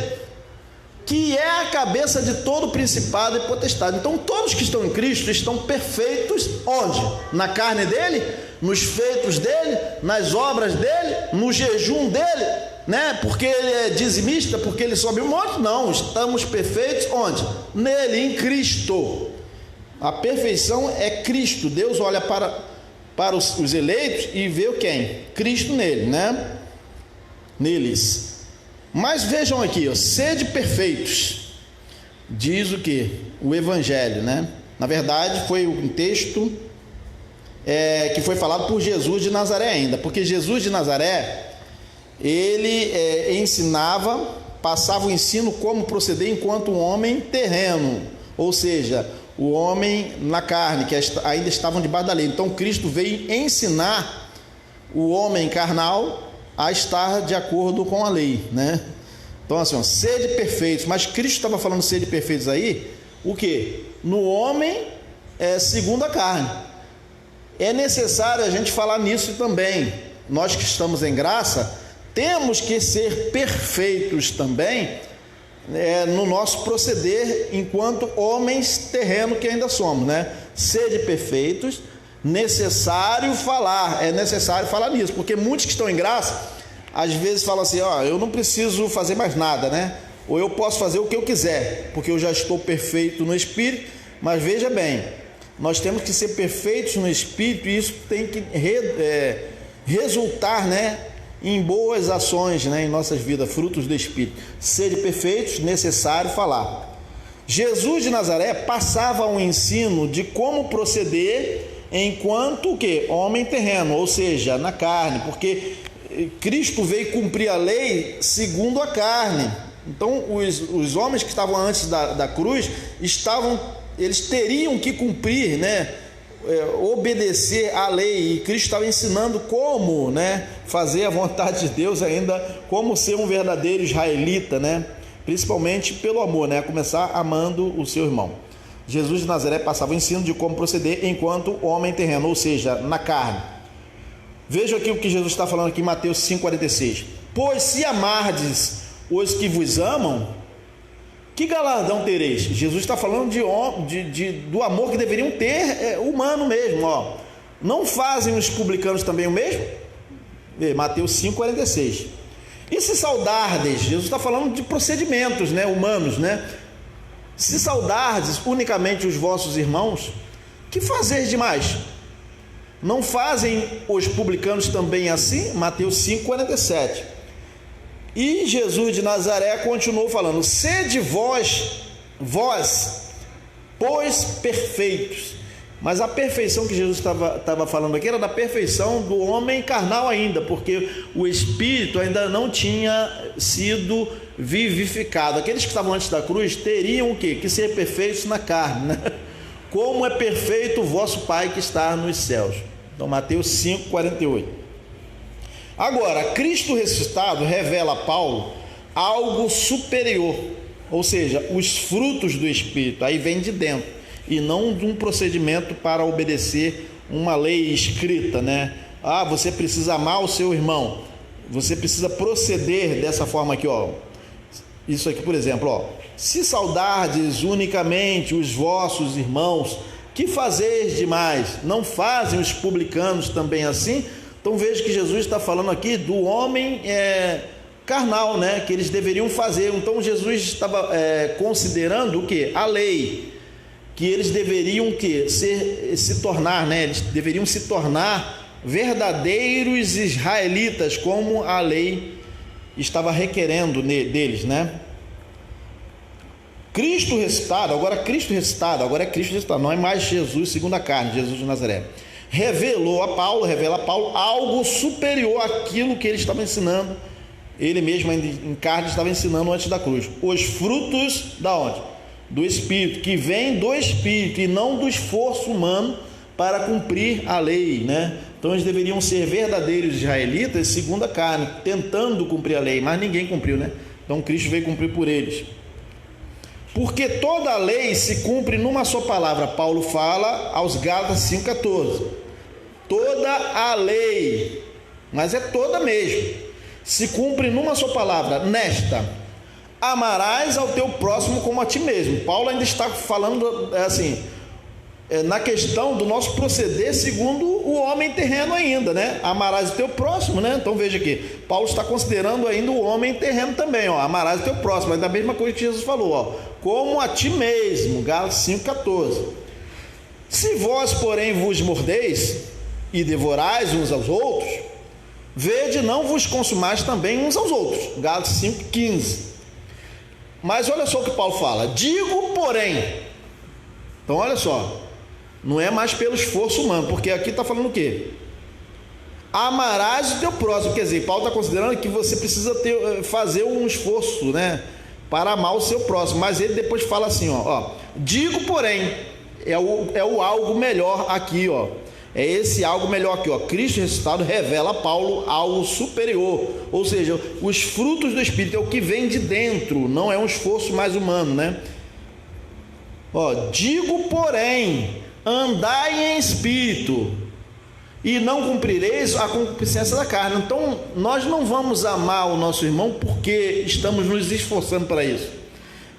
que é a cabeça de todo principado e potestade. Então, todos que estão em Cristo estão perfeitos onde? Na carne dele, nos feitos dele, nas obras dele, no jejum dele, né? Porque ele é dizimista, porque ele sobe um monte? Não, estamos perfeitos onde? Nele, em Cristo. A perfeição é Cristo. Deus olha para os eleitos e vê quem? Cristo nele, né? Neles. Mas vejam aqui, ó, sede perfeitos, diz o que? O Evangelho, né? Na verdade, foi um texto que foi falado por Jesus de Nazaré ainda, porque Jesus de Nazaré, ele ensinava, passava o ensino como proceder enquanto um homem terreno, ou seja, o homem na carne, que ainda estavam debaixo da lei. Então Cristo veio ensinar o homem carnal a estar de acordo com a lei, né? Então assim, ó, sede perfeitos. Mas Cristo estava falando sede perfeitos aí, o que? No homem segundo a carne. É necessário a gente falar nisso também. Nós que estamos em graça, temos que ser perfeitos também no nosso proceder enquanto homens terrenos que ainda somos, né? Sede perfeitos, necessário falar, é necessário falar nisso, porque muitos que estão em graça, às vezes falam assim, ó, eu não preciso fazer mais nada, né? Ou eu posso fazer o que eu quiser, porque eu já estou perfeito no Espírito. Mas veja bem, nós temos que ser perfeitos no Espírito, e isso tem que resultar, né, em boas ações, né, em nossas vidas, frutos do Espírito. Sede perfeitos, necessário falar. Jesus de Nazaré passava um ensino de como proceder enquanto o quê? Homem terreno, ou seja, na carne, porque Cristo veio cumprir a lei segundo a carne. Então os homens que estavam antes da cruz, eles teriam que cumprir, né, obedecer à lei, e Cristo estava ensinando como, né, fazer a vontade de Deus, ainda como ser um verdadeiro israelita, né, principalmente pelo amor, né, começar amando o seu irmão. Jesus de Nazaré passava o ensino de como proceder enquanto homem terreno, ou seja, na carne. Veja aqui o que Jesus está falando aqui em Mateus 5,46. Pois se amardes os que vos amam, que galardão tereis? Jesus está falando do amor que deveriam ter, humano mesmo. Ó. Não fazem os publicanos também o mesmo? Mateus 5,46. E se saudardes? Jesus está falando de procedimentos, né, humanos, né? Se saudardes unicamente os vossos irmãos, que fazeis demais? Não fazem os publicanos também assim? Mateus 5,47. E Jesus de Nazaré continuou falando: sede vós, pois perfeitos. Mas a perfeição que Jesus estava falando aqui era da perfeição do homem carnal ainda, porque o espírito ainda não tinha sido vivificado. Aqueles que estavam antes da cruz teriam o quê? Que ser perfeitos na carne, né? Como é perfeito o vosso Pai que está nos céus. Então, Mateus 5,48. Agora, Cristo ressuscitado revela a Paulo algo superior, ou seja, os frutos do Espírito, aí vem de dentro, e não de um procedimento para obedecer uma lei escrita, né? Ah, você precisa amar o seu irmão, você precisa proceder dessa forma aqui, ó. Isso aqui, por exemplo, ó. Se saudardes unicamente os vossos irmãos, que fazeis demais? Não fazem os publicanos também assim? Então veja que Jesus está falando aqui do homem carnal, né? Que eles deveriam fazer. Então Jesus estava considerando o que? A lei, que eles deveriam se tornar, né? Eles deveriam se tornar verdadeiros israelitas, como a lei estava requerendo deles, né? Cristo ressuscitado, agora é Cristo ressuscitado, não é mais Jesus segundo a carne, Jesus de Nazaré. Revela a Paulo algo superior àquilo que ele estava ensinando, ele mesmo em carne estava ensinando antes da cruz. Os frutos da onde? Do Espírito, que vem do Espírito e não do esforço humano para cumprir a lei, né? Então eles deveriam ser verdadeiros israelitas segundo a carne, tentando cumprir a lei, mas ninguém cumpriu, né? Então Cristo veio cumprir por eles. Porque toda a lei se cumpre numa só palavra. Paulo fala aos Gálatas 5,14. Toda a lei, mas é toda mesmo, se cumpre numa só palavra, nesta: amarás ao teu próximo como a ti mesmo. Paulo ainda está falando assim, na questão do nosso proceder segundo o homem terreno ainda, né? Amarás o teu próximo, né? Então veja aqui, Paulo está considerando ainda o homem terreno também, ó. Amarás o teu próximo, é da mesma coisa que Jesus falou, ó, como a ti mesmo, Gálatas 5,14. Se vós, porém, vos mordeis e devorais uns aos outros, vede, não vos consumais também uns aos outros, Gálatas 5,15. Mas olha só o que Paulo fala: digo, porém. Então olha só, não é mais pelo esforço humano, porque aqui está falando o quê? Amarás o teu próximo. Quer dizer, Paulo está considerando que você precisa fazer um esforço, né, para amar o seu próximo. Mas ele depois fala assim, ó, digo, porém, é o algo melhor aqui, ó. É esse algo melhor aqui, ó. Cristo ressuscitado revela a Paulo algo superior, ou seja, os frutos do Espírito é o que vem de dentro, não é um esforço mais humano, né? Ó, digo, porém, andai em espírito e não cumprireis a concupiscência da carne. Então nós não vamos amar o nosso irmão porque estamos nos esforçando para isso,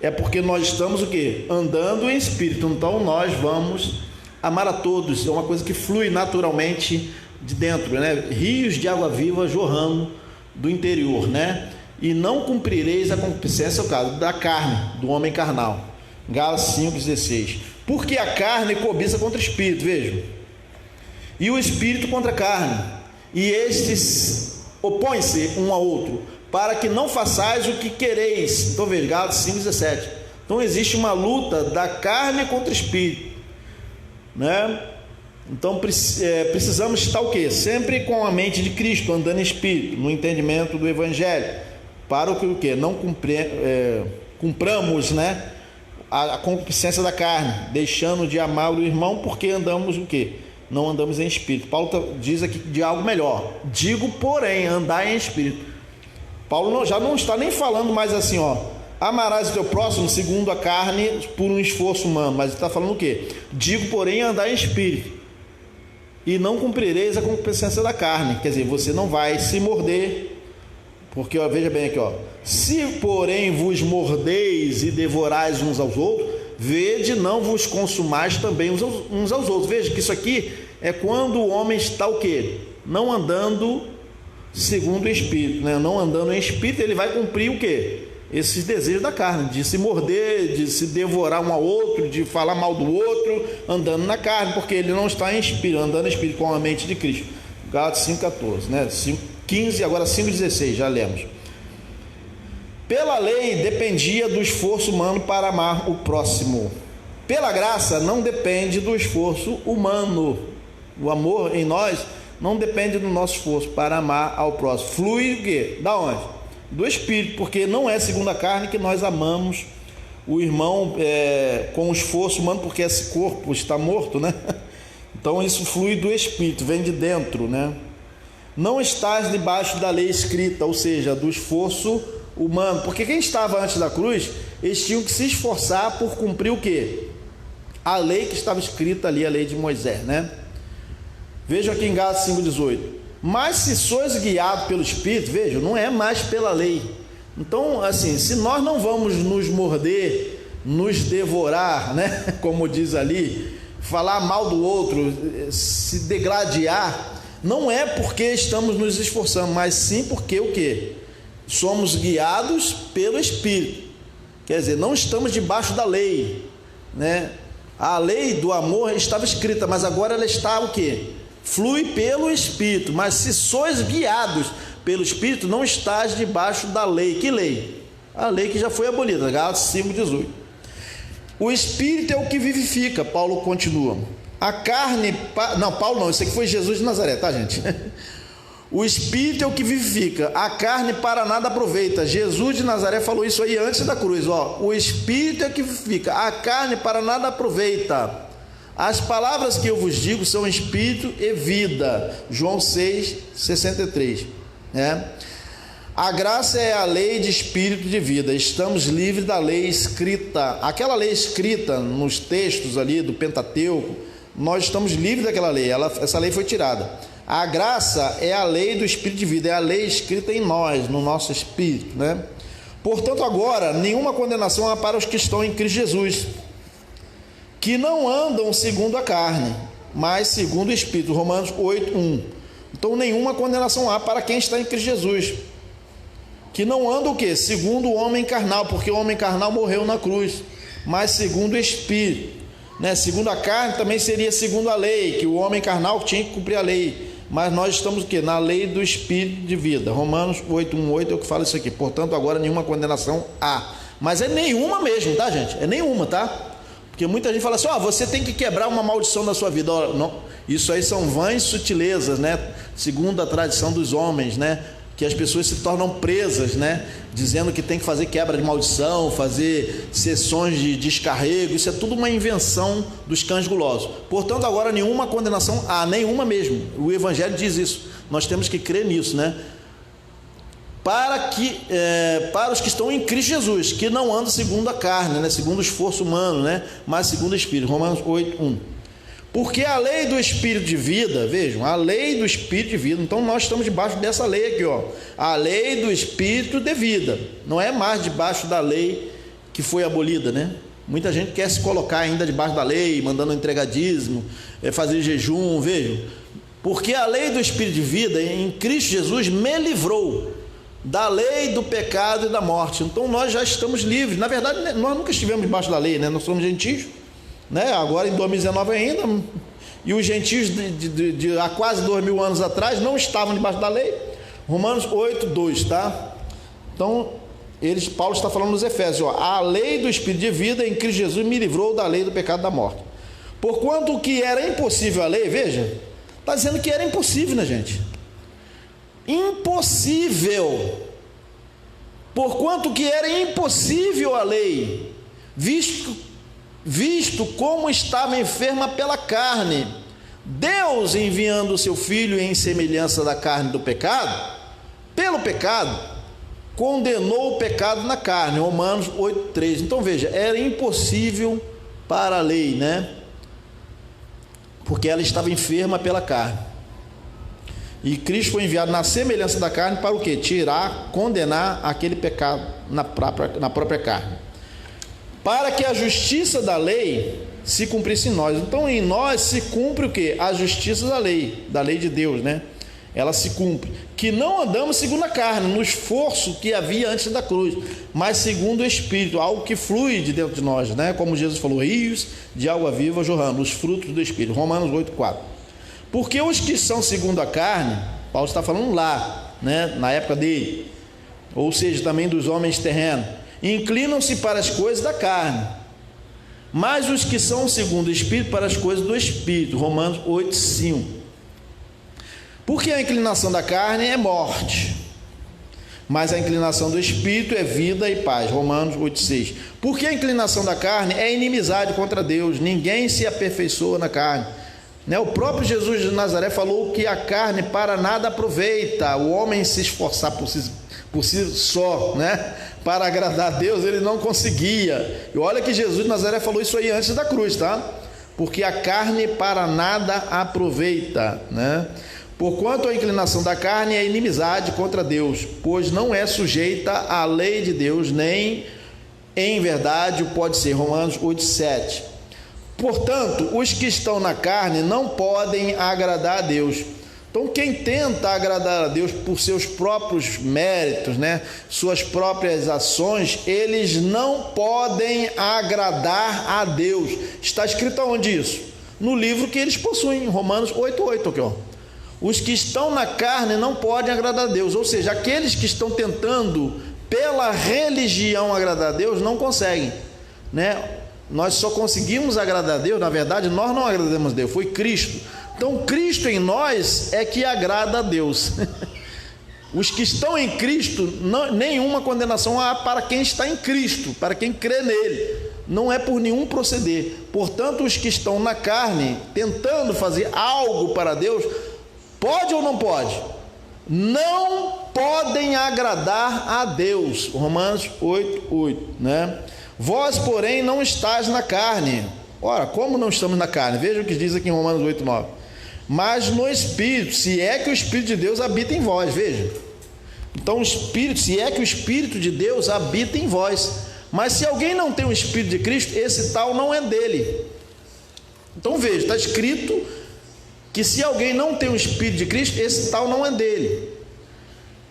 é porque nós estamos o quê? Andando em espírito. Então nós vamos amar a todos, é uma coisa que flui naturalmente de dentro, né? Rios de água viva jorrando do interior, né? E não cumprireis a concupiscência, o caso da carne, do homem carnal, Gálatas 5,16. Porque a carne cobiça contra o espírito, vejam, e o espírito contra a carne, e estes opõem-se um ao outro, para que não façais o que quereis. Então veja, Gálatas 5,17. Então existe uma luta da carne contra o espírito, né? Então precisamos estar o quê? Sempre com a mente de Cristo, andando em espírito, no entendimento do Evangelho, para o que não cumpramos, né, a concupiscência da carne, deixando de amar o irmão, porque andamos o quê? Não andamos em espírito. Paulo diz aqui de algo melhor. Digo, porém, andar em espírito. Paulo já não está nem falando mais assim, amarás o teu próximo segundo a carne por um esforço humano, mas ele está falando o quê? Digo, porém, andar em espírito, e não cumprireis a concupiscência da carne. Quer dizer, você não vai se morder, porque veja bem aqui, se porém vos mordeis e devorais uns aos outros, vede, não vos consumais também uns aos outros. Veja que isso aqui é quando o homem está o quê? Não andando segundo o Espírito, né? Não andando em Espírito, ele vai cumprir o quê? Esses desejos da carne, de se morder, de se devorar um ao outro, de falar mal do outro, andando na carne, porque ele não está em Espírito, andando em Espírito com a mente de Cristo. Gálatas 5,14, né? 5,15 e agora 5,16, já lemos. Pela lei dependia do esforço humano para amar o próximo. Pela graça não depende do esforço humano. O amor em nós não depende do nosso esforço para amar ao próximo. Flui o quê? Da onde? Do Espírito, porque não é segundo a carne que nós amamos o irmão com o esforço humano, porque esse corpo está morto, né? Então isso flui do Espírito, vem de dentro, né? Não estás debaixo da lei escrita, ou seja, do esforço humano, porque quem estava antes da cruz, eles tinham que se esforçar por cumprir o quê? A lei que estava escrita ali, a lei de Moisés, né? Vejam aqui em Gálatas 5,18. Mas se sois guiados pelo Espírito, vejam, não é mais pela lei. Então, assim, se nós não vamos nos morder, nos devorar, né? Como diz ali, falar mal do outro, se degladiar, não é porque estamos nos esforçando, mas sim porque o quê? Somos guiados pelo Espírito. Quer dizer, não estamos debaixo da lei, né? A lei do amor estava escrita, mas agora ela está o quê? Flui pelo Espírito. Mas se sois guiados pelo Espírito, não estás debaixo da lei. Que lei? A lei que já foi abolida, Gálatas 5,18. O Espírito é o que vivifica, Paulo continua. A carne, não, Paulo não, isso aqui foi Jesus de Nazaré, tá, gente? O Espírito é o que vivifica, a carne para nada aproveita. Jesus de Nazaré falou isso aí antes da cruz, o Espírito é o que vivifica, a carne para nada aproveita. As palavras que eu vos digo são Espírito e vida. João 6,63, né? A graça é a lei de Espírito de vida. Estamos livres da lei escrita. Aquela lei escrita nos textos ali do Pentateuco, nós estamos livres daquela lei. Essa lei foi tirada. A graça é a lei do Espírito de vida, é a lei escrita em nós, no nosso espírito, né? Portanto, agora, nenhuma condenação há para os que estão em Cristo Jesus, que não andam segundo a carne, mas segundo o Espírito. Romanos 8,1. Então, nenhuma condenação há para quem está em Cristo Jesus, que não anda o quê? Segundo o homem carnal, porque o homem carnal morreu na cruz, mas segundo o Espírito, né? Segundo a carne também seria segundo a lei, que o homem carnal tinha que cumprir a lei. Mas nós estamos o quê? Na lei do Espírito de vida. Romanos 8,1,8 é o que fala isso aqui. Portanto, agora nenhuma condenação há. Mas é nenhuma mesmo, tá, gente? É nenhuma, tá? Porque muita gente fala assim, você tem que quebrar uma maldição na sua vida. Não, isso aí são vãs sutilezas, né? Segundo a tradição dos homens, né? Que as pessoas se tornam presas, né? Dizendo que tem que fazer quebra de maldição, fazer sessões de descarrego. Isso é tudo uma invenção dos cães gulosos. Portanto, agora nenhuma condenação há, nenhuma mesmo. O Evangelho diz isso. Nós temos que crer nisso, né? Para os que estão em Cristo Jesus, que não andam segundo a carne, né? Segundo o esforço humano, né? Mas segundo o Espírito. Romanos 8,1. Porque a lei do Espírito de vida, vejam, a lei do Espírito de vida, então nós estamos debaixo dessa lei aqui, a lei do Espírito de vida, não é mais debaixo da lei que foi abolida, né? Muita gente quer se colocar ainda debaixo da lei, mandando entregar dízimo, fazer jejum, vejam, porque a lei do Espírito de vida em Cristo Jesus me livrou da lei do pecado e da morte. Então nós já estamos livres. Na verdade, nós nunca estivemos debaixo da lei, né? Nós somos gentios, né? Agora em 2019 ainda, e os gentios de há quase 2000 anos atrás não estavam debaixo da lei. Romanos 8,2, tá? Então Paulo está falando nos Efésios, a lei do Espírito de vida em Cristo Jesus me livrou da lei do pecado e da morte. Porquanto o que era impossível a lei, veja, está dizendo que era impossível, né, gente? Impossível. Porquanto que era impossível a lei, visto como estava enferma pela carne, Deus, enviando o seu Filho em semelhança da carne do pecado, pelo pecado, condenou o pecado na carne, Romanos 8,3. Então veja, era impossível para a lei, né? Porque ela estava enferma pela carne. E Cristo foi enviado na semelhança da carne para o quê? Tirar, condenar aquele pecado na própria carne. Para que a justiça da lei se cumprisse em nós. Então em nós se cumpre o quê? A justiça da lei de Deus, né? Ela se cumpre. Que não andamos segundo a carne, no esforço que havia antes da cruz, mas segundo o Espírito, algo que flui de dentro de nós, né? Como Jesus falou, rios de água viva jorrando, os frutos do Espírito. Romanos 8,4. Porque os que são segundo a carne, Paulo está falando lá, né, na época dele, ou seja, também dos homens terrenos, inclinam-se para as coisas da carne, mas os que são segundo o Espírito para as coisas do Espírito. Romanos 8,5. Porque a inclinação da carne é morte, mas a inclinação do Espírito é vida e paz. Romanos 8,6. Porque a inclinação da carne é inimizade contra Deus, ninguém se aperfeiçoa na carne. O próprio Jesus de Nazaré falou que a carne para nada aproveita, o homem se esforçar por si só, né? Para agradar a Deus, ele não conseguia. E olha que Jesus de Nazaré falou isso aí antes da cruz, tá? Porque a carne para nada aproveita, né? Porquanto a inclinação da carne é inimizade contra Deus, pois não é sujeita à lei de Deus, nem em verdade o pode ser. Romanos 8,7. Portanto, os que estão na carne não podem agradar a Deus. Então, quem tenta agradar a Deus por seus próprios méritos, né, suas próprias ações, eles não podem agradar a Deus. Está escrito aonde isso? No livro que eles possuem, Romanos 8,8, aqui, ó. Os que estão na carne não podem agradar a Deus, ou seja, aqueles que estão tentando pela religião agradar a Deus não conseguem, né? Nós só conseguimos agradar a Deus, na verdade, nós não agradamos a Deus, foi Cristo. Então, Cristo em nós é que agrada a Deus. Os que estão em Cristo, nenhuma condenação há para quem está em Cristo, para quem crê nele. Não é por nenhum proceder. Portanto, os que estão na carne, tentando fazer algo para Deus, pode ou não pode? Não podem agradar a Deus. Romanos 8,8, né? Vós, porém, não estáis na carne. Ora, como não estamos na carne? Veja o que diz aqui em Romanos 8,9. Mas no Espírito, se é que o Espírito de Deus habita em vós. Veja. Então, o Espírito, se é que o Espírito de Deus habita em vós. Mas se alguém não tem o Espírito de Cristo, esse tal não é dele. Então, veja, está escrito que se alguém não tem o Espírito de Cristo, esse tal não é dele.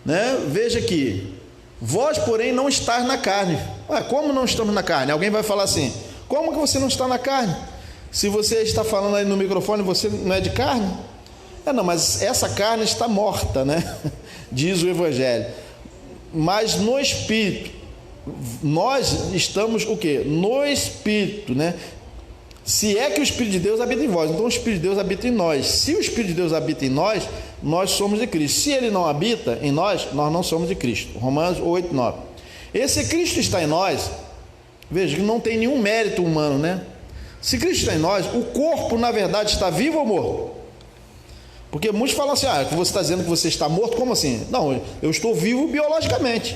Né? Veja aqui. Vós, porém, não estáis na carne. Ué, como não estamos na carne? Alguém vai falar assim, como que você não está na carne? Se você está falando aí no microfone, você não é de carne? Não, mas essa carne está morta, né? Diz o Evangelho. Mas no Espírito, nós estamos o quê? No Espírito, né? Se é que o Espírito de Deus habita em vós, então o Espírito de Deus habita em nós. Se o Espírito de Deus habita em nós, nós somos de Cristo. Se ele não habita em nós, nós não somos de Cristo. Romanos 8,9. Esse Cristo está em nós, veja que não tem nenhum mérito humano, né? Se Cristo está em nós, o corpo na verdade está vivo ou morto? Porque muitos falam assim, que você está dizendo que você está morto, como assim? Não, eu estou vivo biologicamente,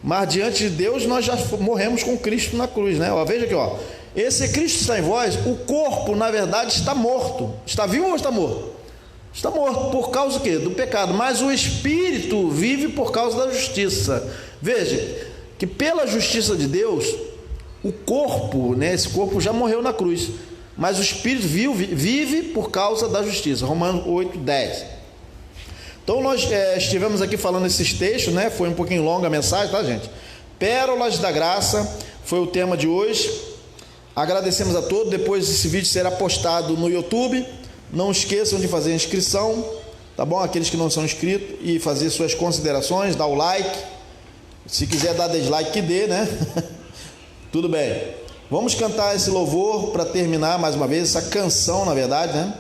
mas diante de Deus nós já morremos com Cristo na cruz, né? Veja aqui, ó. Esse Cristo está em vós, o corpo na verdade está morto. Está vivo ou está morto? Está morto por causa do quê? Do pecado. Mas o Espírito vive por causa da justiça. Veja que pela justiça de Deus, o corpo, né, esse corpo já morreu na cruz, mas o Espírito vive por causa da justiça. Romanos 8,10. Então nós estivemos aqui falando esses textos, né? Foi um pouquinho longa a mensagem, tá, gente? Pérolas da graça foi o tema de hoje. Agradecemos a todos. Depois esse vídeo será postado no YouTube. Não esqueçam de fazer a inscrição, tá bom? Aqueles que não são inscritos, e fazer suas considerações, dar o like. Se quiser dar dislike, que dê, né? Tudo bem. Vamos cantar esse louvor para terminar mais uma vez, essa canção, na verdade, né?